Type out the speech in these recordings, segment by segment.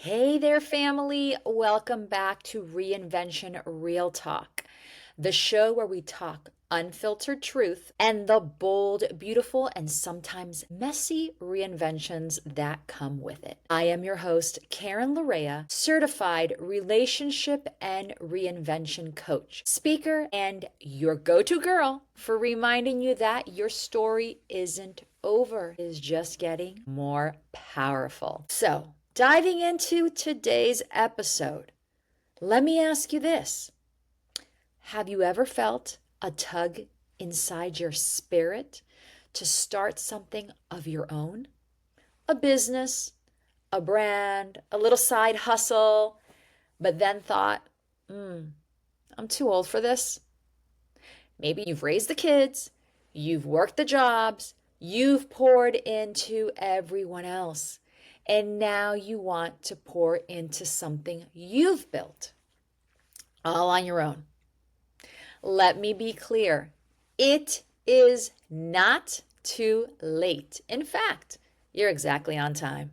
Hey there, family. Welcome back to Reinvention Real Talk, the show where we talk unfiltered truth and the bold, beautiful, and sometimes messy reinventions that come with it. I am your host, Karen Larrea, certified relationship and reinvention coach, speaker, and your go-to girl for reminding you that your story isn't over, it is just getting more powerful. So, diving into today's episode, let me ask you this. Have you ever felt a tug inside your spirit to start something of your own? A business, a brand, a little side hustle, but then thought, I'm too old for this. Maybe you've raised the kids, you've worked the jobs, you've poured into everyone else, and now you want to pour into something you've built all on your own. Let me be clear. It is not too late. In fact, you're exactly on time.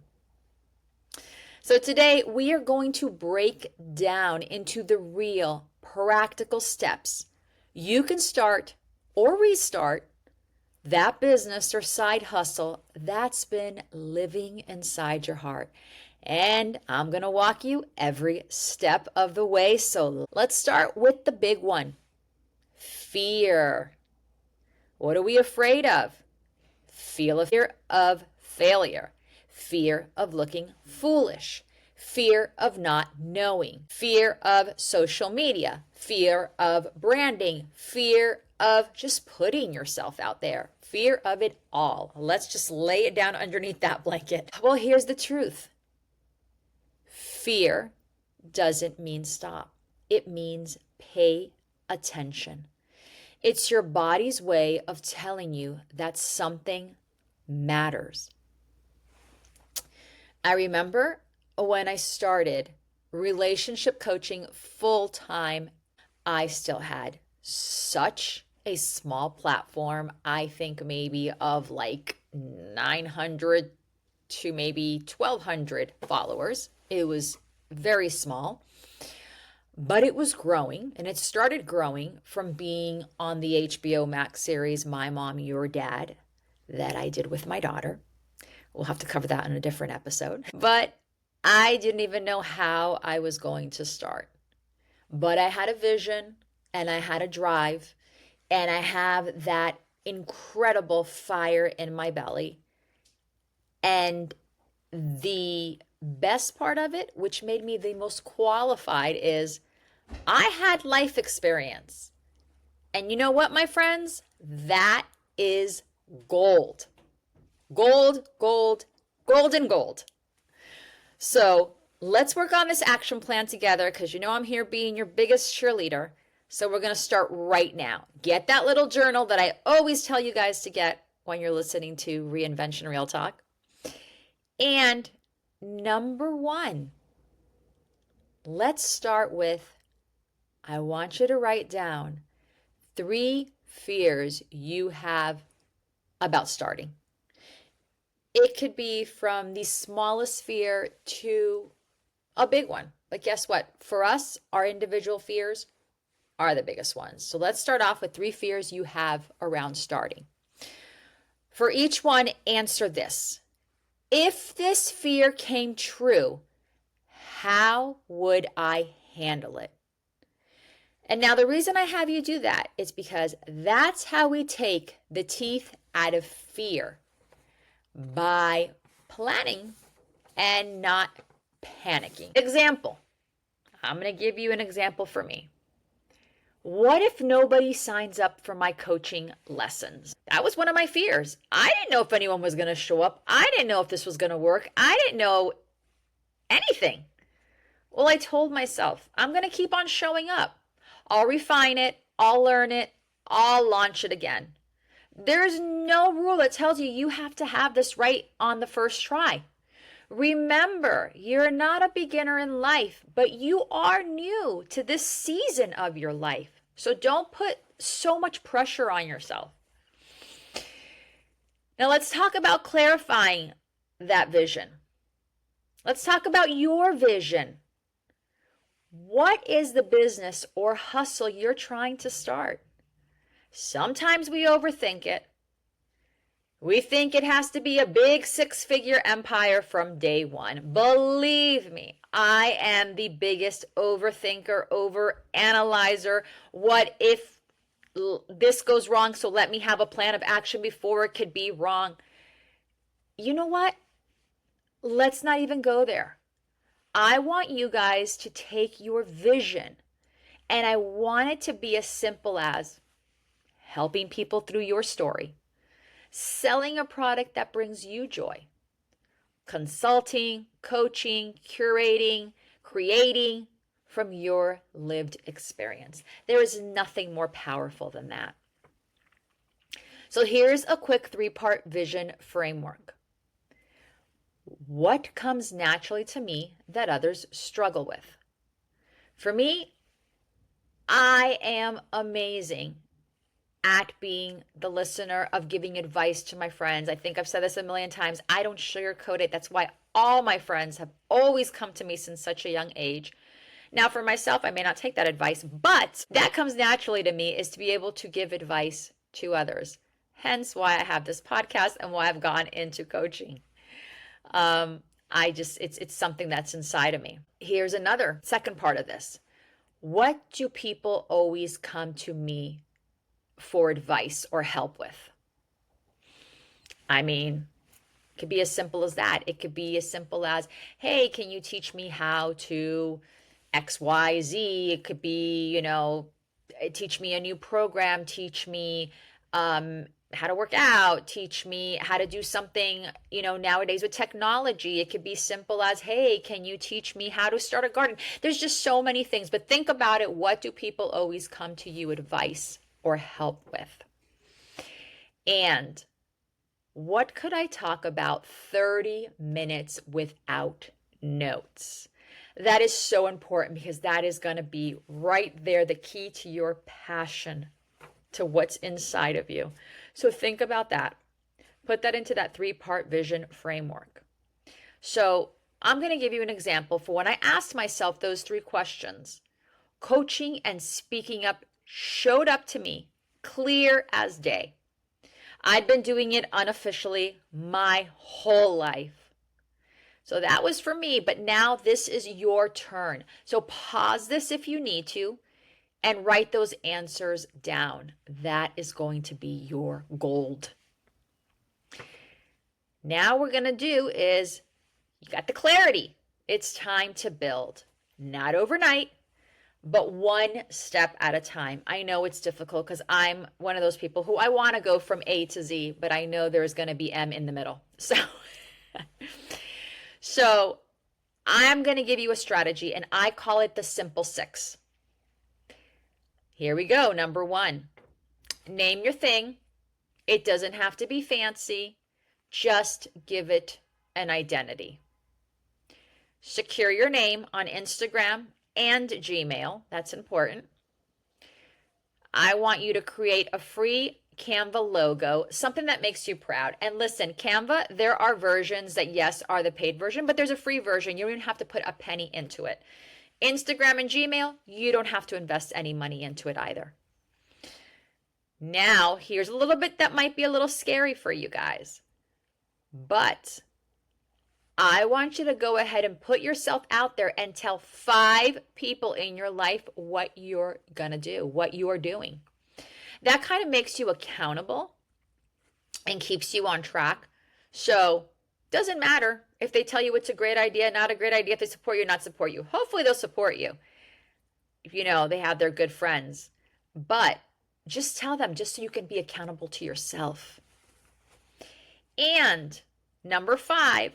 So today we are going to break down into the real practical steps you can start or restart that business or side hustle that's been living inside your heart. And I'm going to walk you every step of the way. So let's start with the big one. Fear. What are we afraid of? Fear of failure, fear of looking foolish, fear of not knowing, fear of social media, fear of branding, fear of just putting yourself out there, fear of it all. Let's just lay it down underneath that blanket. Well, here's the truth. Fear doesn't mean stop. It means pay attention. It's your body's way of telling you that something matters. I remember when I started relationship coaching full-time, I still had such a small platform. I think maybe of like 900 to maybe 1,200 followers. It was very small. But it was growing, and it started growing from being on the HBO Max series, My Mom, Your Dad, that I did with my daughter. We'll have to cover that in a different episode. But I didn't even know how I was going to start. But I had a vision, and I had a drive, and I have that incredible fire in my belly. And the best part of it, which made me the most qualified, is I had life experience. And you know what, my friends? That is gold. Gold, gold, golden gold. So let's work on this action plan together because you know I'm here being your biggest cheerleader. So we're going to start right now. Get that little journal that I always tell you guys to get when you're listening to Reinvention Real Talk. And number one, let's start with, I want you to write down 3 fears you have about starting. It could be from the smallest fear to a big one. But guess what? For us, our individual fears are the biggest ones. So let's start off with 3 fears you have around starting. For each one, answer this. If this fear came true, how would I handle it? And now the reason I have you do that is because that's how we take the teeth out of fear, by planning and not panicking. Example. I'm going to give you an example for me. What if nobody signs up for my coaching lessons? That was one of my fears. I didn't know if anyone was going to show up. I didn't know if this was going to work. I didn't know anything. Well, I told myself, I'm going to keep on showing up. I'll refine it. I'll learn it. I'll launch it again. There's no rule that tells you you have to have this right on the first try. Remember, you're not a beginner in life, but you are new to this season of your life. So don't put so much pressure on yourself. Now let's talk about clarifying that vision. Let's talk about your vision. What is the business or hustle you're trying to start? Sometimes we overthink it. We think it has to be a big six-figure empire from day one. Believe me, I am the biggest overthinker, overanalyzer. What if this goes wrong? So let me have a plan of action before it could be wrong. You know what? Let's not even go there. I want you guys to take your vision, and I want it to be as simple as helping people through your story, selling a product that brings you joy, consulting, coaching, curating, creating from your lived experience. There is nothing more powerful than that. So here's a quick 3-part vision framework. What comes naturally to me that others struggle with? For me, I am amazing at being the listener, of giving advice to my friends. I think I've said this a million times. I don't sugarcoat it. That's why all my friends have always come to me since such a young age. Now, for myself, I may not take that advice, but that comes naturally to me, is to be able to give advice to others. Hence why I have this podcast and why I've gone into coaching. It's something that's inside of me. Here's another second part of this. What do people always come to me for advice or help with? I mean, it could be as simple as that. It could be as simple as, hey, can you teach me how to XYZ? It could be, teach me a new program, teach me how to work out, teach me how to do something, nowadays with technology. It could be simple as, hey, can you teach me how to start a garden? There's just so many things, but think about it. What do people always come to you advice or help with? And what could I talk about 30 minutes without notes? That is so important, because that is going to be right there, the key to your passion, to what's inside of you. So think about that. Put that into that 3-part vision framework. So I'm going to give you an example for when I asked myself those 3 questions. Coaching and speaking up showed up to me clear as day. I'd been doing it unofficially my whole life. So that was for me, but now this is your turn. So pause this if you need to and write those answers down. That is going to be your gold. Now we're going to do is, you got the clarity. It's time to build. Not overnight, but one step at a time. I know it's difficult because I'm one of those people who I want to go from A to Z, but I know there's going to be M in the middle. So I'm going to give you a strategy, and I call it the simple 6. Here we go. Number 1, name your thing. It doesn't have to be fancy. Just give it an identity. Secure your name on Instagram and Gmail. That's important. I want you to create a free Canva logo, something that makes you proud. And listen, Canva, there are versions that, yes, are the paid version, but there's a free version. You don't even have to put a penny into it. Instagram and Gmail, you don't have to invest any money into it either. Now, here's a little bit that might be a little scary for you guys, but I want you to go ahead and put yourself out there and tell 5 people in your life what you're going to do, what you are doing. That kind of makes you accountable and keeps you on track. So doesn't matter if they tell you it's a great idea, not a great idea, if they support you, not support you. Hopefully they'll support you. They have their good friends. But just tell them, just so you can be accountable to yourself. And number 5,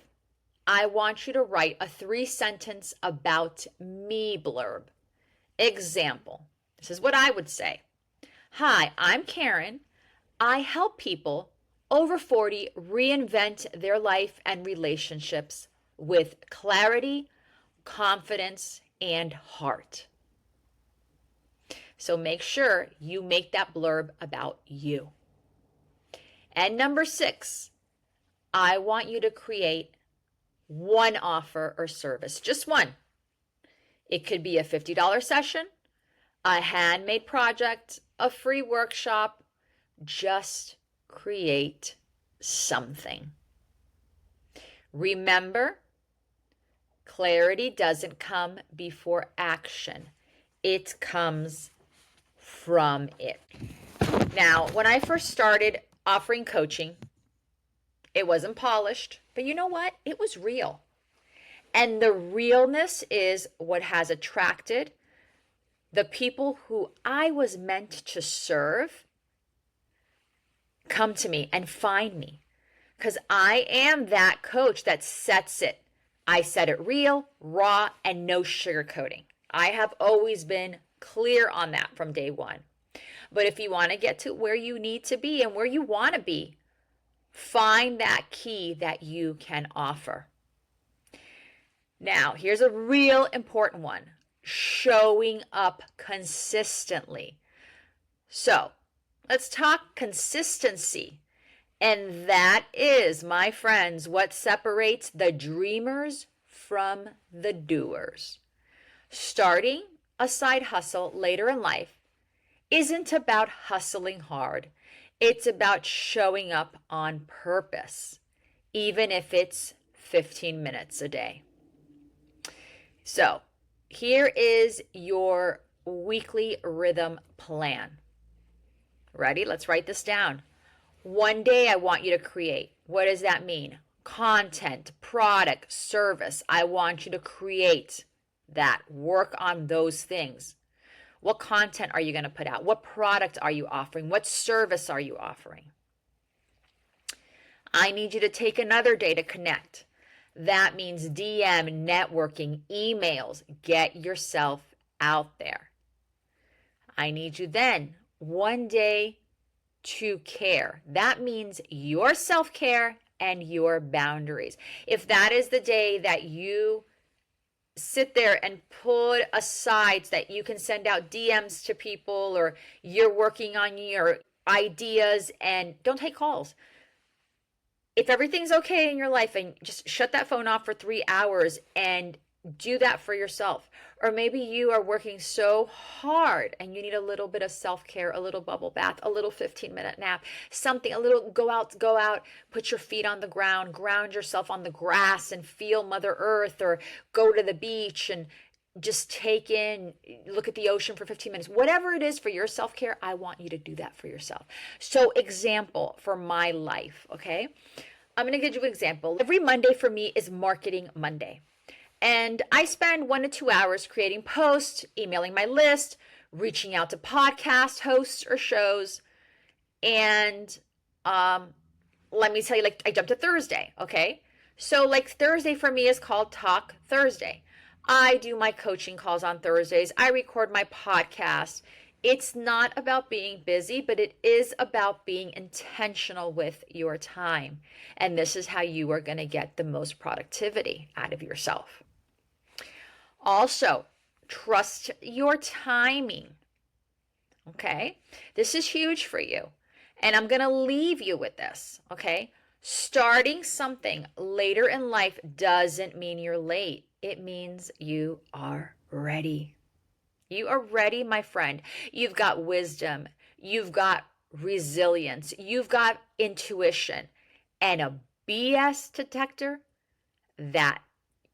I want you to write a 3-sentence about me blurb. Example. This is what I would say. Hi, I'm Karen. I help people over 40 reinvent their life and relationships with clarity, confidence, and heart. So make sure you make that blurb about you. And number 6, I want you to create one offer or service, just one. It could be a $50 session, a handmade project, a free workshop. Just create something. Remember, clarity doesn't come before action. It comes from it. Now, when I first started offering coaching, it wasn't polished, but you know what? It was real. And the realness is what has attracted the people who I was meant to serve come to me and find me. Because I am that coach that sets it. I set it real, raw, and no sugarcoating. I have always been clear on that from day one. But if you want to get to where you need to be and where you want to be, find that key that you can offer. Now, here's a real important one. Showing up consistently. So, let's talk consistency. And that is, my friends, what separates the dreamers from the doers. Starting a side hustle later in life isn't about hustling hard. It's about showing up on purpose, even if it's 15 minutes a day. So, here is your weekly rhythm plan. Ready? Let's write this down. One day I want you to create. What does that mean? Content, product, service. I want you to create that. Work on those things. What content are you going to put out? What product are you offering? What service are you offering? I need you to take another day to connect. That means DM, networking, emails. Get yourself out there. I need you then one day to care. That means your self-care and your boundaries. If that is the day that you sit there and put aside so that you can send out DMs to people, or you're working on your ideas and don't take calls. If everything's okay in your life, and just shut that phone off for 3 hours and do that for yourself. Or maybe you are working so hard and you need a little bit of self-care, a little bubble bath, a little 15-minute nap, something, a little go out, put your feet on the ground, ground yourself on the grass and feel Mother Earth, or go to the beach and just look at the ocean for 15 minutes. Whatever it is for your self-care, I want you to do that for yourself. So, example for my life, okay? I'm going to give you an example. Every Monday for me is Marketing Monday. And I spend 1 to 2 hours creating posts, emailing my list, reaching out to podcast hosts or shows. And let me tell you, I jumped to Thursday, okay? So Thursday for me is called Talk Thursday. I do my coaching calls on Thursdays. I record my podcast. It's not about being busy, but it is about being intentional with your time. And this is how you are going to get the most productivity out of yourself. Also, trust your timing. Okay? This is huge for you. And I'm going to leave you with this. Okay? Starting something later in life doesn't mean you're late. It means you are ready. You are ready, my friend. You've got wisdom. You've got resilience. You've got intuition and a BS detector that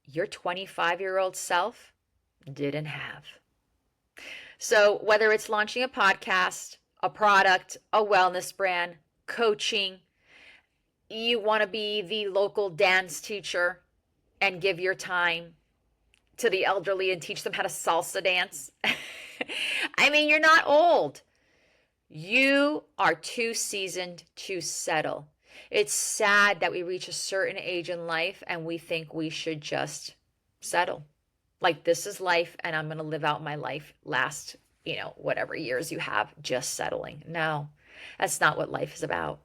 your 25-year-old self didn't have. So whether it's launching a podcast, a product, a wellness brand, coaching, you want to be the local dance teacher and give your time to the elderly and teach them how to salsa dance. I mean, you're not old. You are too seasoned to settle. It's sad that we reach a certain age in life and we think we should just settle. Like, this is life and I'm going to live out my life last, whatever years you have, just settling. No, that's not what life is about.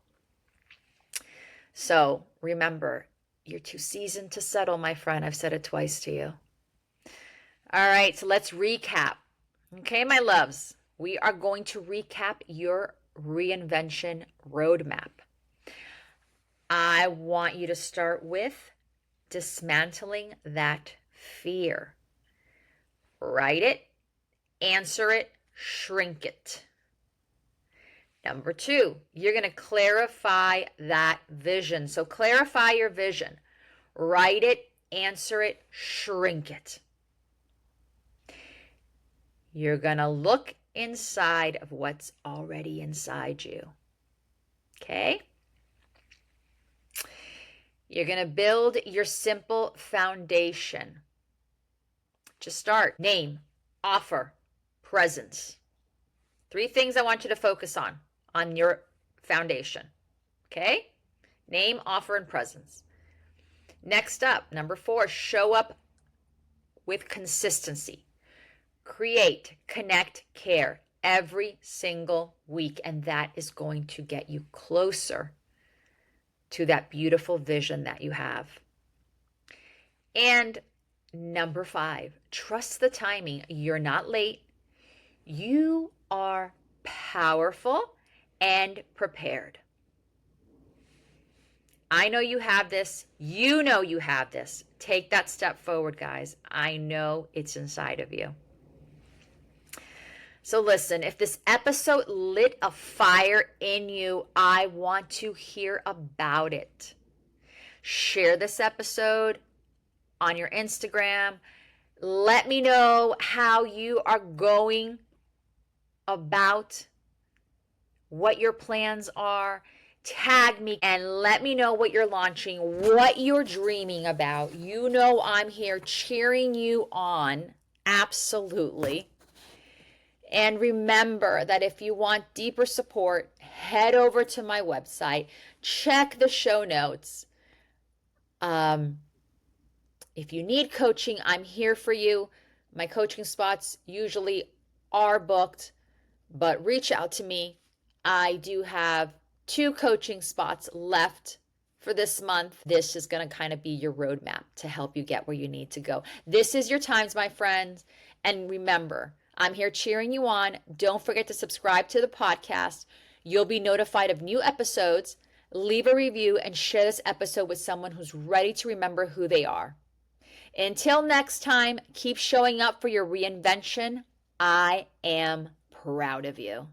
So remember, you're too seasoned to settle, my friend. I've said it twice to you. All right, so let's recap. Okay, my loves, we are going to recap your reinvention roadmap. I want you to start with dismantling that fear. Write it, answer it, shrink it. Number 2, you're going to clarify that vision. So clarify your vision. Write it, answer it, shrink it. You're going to look inside of what's already inside you. Okay? You're going to build your simple foundation. Just start. Name, offer, presence. 3 things I want you to focus on your foundation. Okay? Name, offer, and presence. Next up, number 4, show up with consistency. Create, connect, care every single week, and that is going to get you closer to that beautiful vision that you have. And number 5, trust the timing. You're not late. You are powerful and prepared. I know you have this. You know you have this. Take that step forward, guys. I know it's inside of you. So listen, if this episode lit a fire in you, I want to hear about it. Share this episode on your Instagram. Let me know how you are going about what your plans are. Tag me and let me know what you're launching, what you're dreaming about. You know I'm here cheering you on. Absolutely. And remember that if you want deeper support, head over to my website. Check the show notes. If you need coaching, I'm here for you. My coaching spots usually are booked, but reach out to me. I do have 2 coaching spots left for this month. This is going to kind of be your roadmap to help you get where you need to go. This is your times, my friends. And remember, I'm here cheering you on. Don't forget to subscribe to the podcast. You'll be notified of new episodes. Leave a review and share this episode with someone who's ready to remember who they are. Until next time, keep showing up for your reinvention. I am proud of you.